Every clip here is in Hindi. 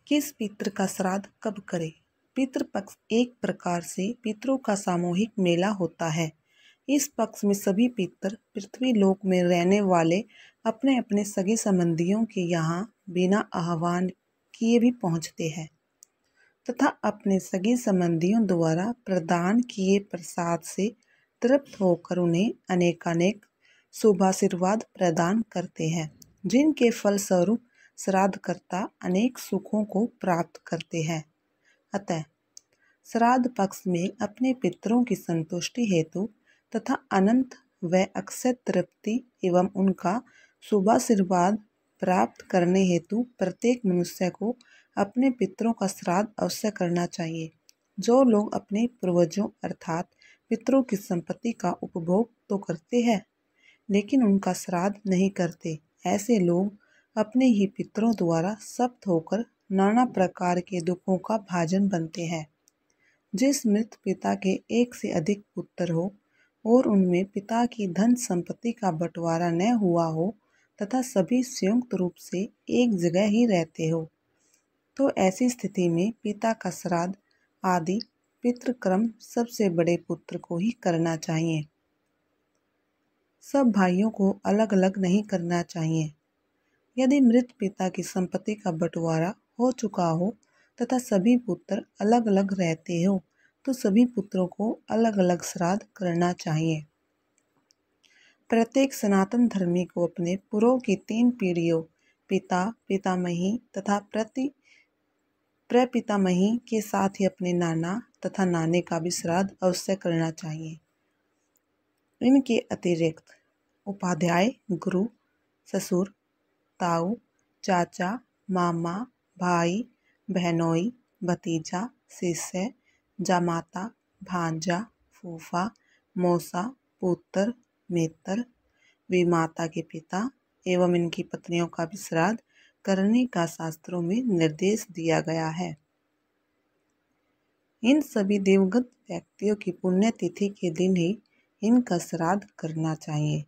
किस पितृ का श्राद्ध कब करें? पितृपक्ष एक प्रकार से पितरों का सामूहिक मेला होता है। इस पक्ष में सभी पितर पृथ्वी लोक में रहने वाले अपने अपने सगे संबंधियों के यहाँ बिना आह्वान किए भी पहुँचते हैं तथा अपने सगे संबंधियों द्वारा प्रदान किए प्रसाद से तृप्त होकर उन्हें अनेकानेक शुभाशीर्वाद प्रदान करते हैं, जिनके फलस्वरूप श्राद्धकर्ता अनेक सुखों को प्राप्त करते हैं। अतः श्राद्ध पक्ष में अपने पितरों की संतुष्टि हेतु तथा अनंत व अक्षय तृप्ति एवं उनका शुभाशीर्वाद प्राप्त करने हेतु प्रत्येक मनुष्य को अपने पितरों का श्राद्ध अवश्य करना चाहिए। जो लोग अपने पूर्वजों अर्थात पितरों की संपत्ति का उपभोग तो करते हैं लेकिन उनका श्राद्ध नहीं करते, ऐसे लोग अपने ही पितरों द्वारा सप्त होकर नाना प्रकार के दुखों का भाजन बनते हैं। जिस मृत पिता के एक से अधिक पुत्र हो और उनमें पिता की धन संपत्ति का बंटवारा न हुआ हो तथा सभी संयुक्त रूप से एक जगह ही रहते हो, तो ऐसी स्थिति में पिता का श्राद्ध आदि पितृक्रम सबसे बड़े पुत्र को ही करना चाहिए। सब भाइयों को अलग अलग नहीं करना चाहिए। यदि मृत पिता की संपत्ति का बंटवारा हो चुका हो तथा सभी पुत्र अलग अलग रहते हो तो सभी पुत्रों को अलग अलग श्राद्ध करना चाहिए। प्रत्येक सनातन धर्मी को अपने पूर्व की 3 पीढ़ियों पिता, पितामही तथा प्रपितामही के साथ ही अपने नाना तथा नानी का भी श्राद्ध अवश्य करना चाहिए। इनके अतिरिक्त उपाध्याय, गुरु, ससुर, ताऊ, चाचा, मामा, भाई, बहनोई, भतीजा, शिष्य, जामाता, भांजा, फूफा, मौसा, पुत्र, मित्र, विमाता के पिता एवं इनकी पत्नियों का भी श्राद्ध करने का शास्त्रों में निर्देश दिया गया है। इन सभी देवगत व्यक्तियों की पुण्यतिथि के दिन ही इनका श्राद्ध करना चाहिए।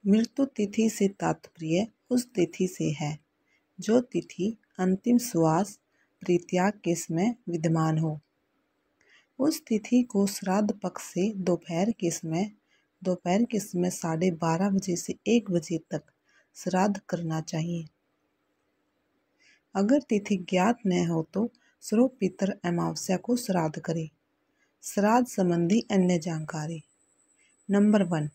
मृत्यु तिथि से तात्पर्य उस तिथि से है जो तिथि अंतिम श्वास परित्याग के समय विद्यमान हो। उस तिथि को श्राद्ध पक्ष से दोपहर के समय 12:30 बजे से 1 बजे तक श्राद्ध करना चाहिए। अगर तिथि ज्ञात न हो तो सर्व पितर अमावस्या को श्राद्ध करें। श्राद्ध संबंधी अन्य जानकारी। नंबर 1,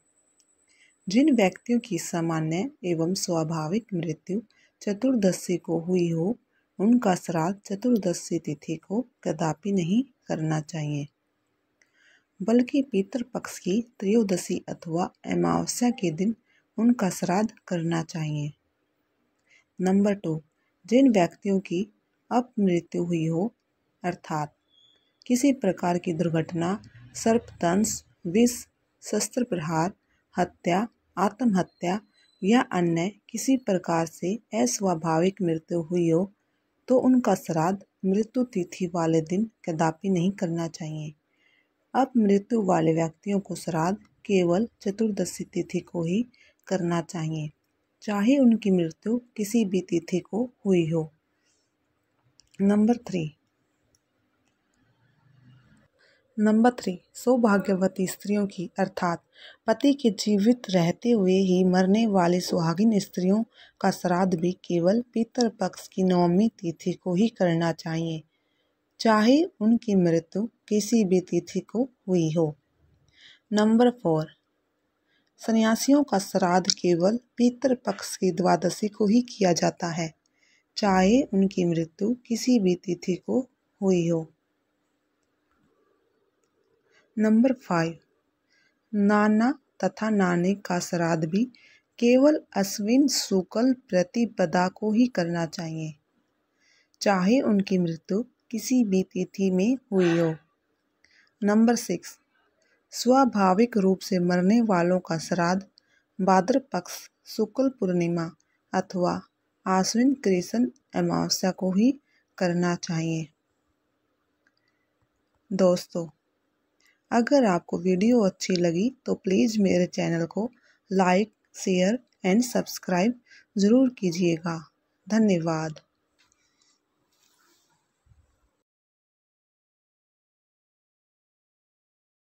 जिन व्यक्तियों की सामान्य एवं स्वाभाविक मृत्यु चतुर्दशी को हुई हो उनका श्राद्ध चतुर्दशी तिथि को कदापि नहीं करना चाहिए, बल्कि पितृपक्ष की त्रयोदशी अथवा अमावस्या के दिन उनका श्राद्ध करना चाहिए। नंबर 2, जिन व्यक्तियों की अपमृत्यु हुई हो अर्थात किसी प्रकार की दुर्घटना, सर्पदंश, विष, शस्त्र प्रहार, हत्या, आत्महत्या या अन्य किसी प्रकार से अस्वाभाविक मृत्यु हुई हो तो उनका श्राद्ध मृत्यु तिथि वाले दिन कदापि नहीं करना चाहिए। अपमृत्यु वाले व्यक्तियों को श्राद्ध केवल चतुर्दशी तिथि को ही करना चाहिए, चाहे उनकी मृत्यु किसी भी तिथि को हुई हो। नंबर 3, सौभाग्यवती स्त्रियों की अर्थात पति के जीवित रहते हुए ही मरने वाली सुहागिन स्त्रियों का श्राद्ध भी केवल पितृपक्ष की 9वीं तिथि को ही करना चाहिए, चाहे उनकी मृत्यु किसी भी तिथि को हुई हो। नंबर 4, सन्यासियों का श्राद्ध केवल पितृपक्ष की द्वादशी को ही किया जाता है, चाहे उनकी मृत्यु किसी भी तिथि को हुई हो। नंबर 5, नाना तथा नानी का श्राद्ध भी केवल अश्विन शुक्ल प्रतिपदा को ही करना चाहिए, चाहे उनकी मृत्यु किसी भी तिथि में हुई हो। नंबर 6, स्वाभाविक रूप से मरने वालों का श्राद्ध भाद्र पक्ष शुक्ल पूर्णिमा अथवा आश्विन कृष्ण अमावस्या को ही करना चाहिए। दोस्तों, अगर आपको वीडियो अच्छी लगी तो प्लीज़ मेरे चैनल को लाइक, शेयर एंड सब्सक्राइब ज़रूर कीजिएगा। धन्यवाद।